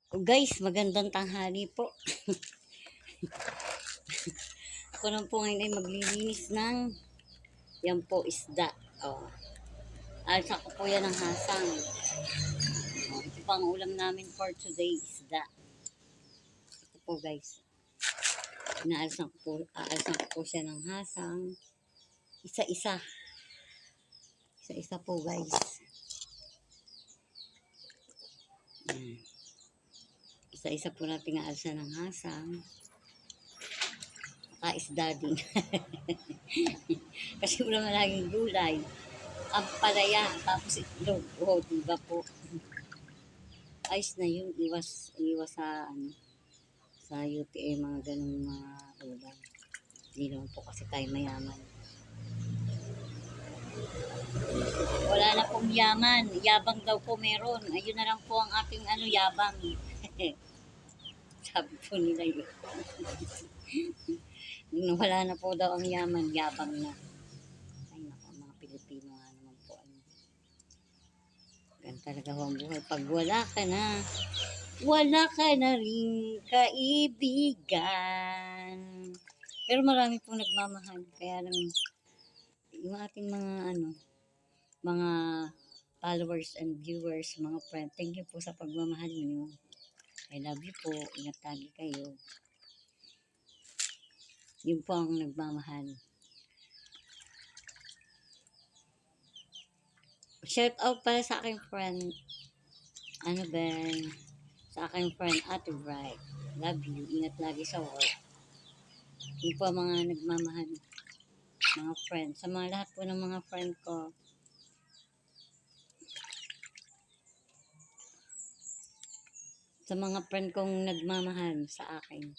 Oh, guys, magandang tanghali po. Ako lang po ngayon ay maglilinis ng yan po isda. Oh, alsa ko po yan ng hasang. Oh, ito pa ang ulam namin for today, isda. Ito po guys. Aalsan ko po siya ng hasang. Isa-isa. Isa-isa po guys. Yan. Isa-isa po natin aalsa ng hasang. Isda din. Kasi wala laging gulay. Ang palaya, tapos itlog. Oh, diba po? Ayos na yun. Iwas sa UTI, mga ganung mga ulam. Hindi naman po kasi tayo mayaman. Wala na pong yaman. Yabang daw po meron. Ayun na lang po ang aking yabang. Sabi po nila yun. Nung wala na po daw ang yaman, yabang na. Ay naku, mga Pilipino nga naman po. Ganun talaga ho ang buhay. Pag wala ka na rin kaibigan. Pero marami pong nagmamahal. Kaya lang, yung ating mga followers and viewers, mga friends, thank you po sa pagmamahal niyo. I love you po. Ingat lagi kayo. Yun po ang nagmamahal. Shout out pala sa aking friend, Ben, sa aking friend Ate Bright. Love you. Ingat lagi sa work. Yun po ang mga nagmamahal. Mga friend. Sa mga lahat po ng mga friend ko. Sa mga friend kong nagmamahal sa akin.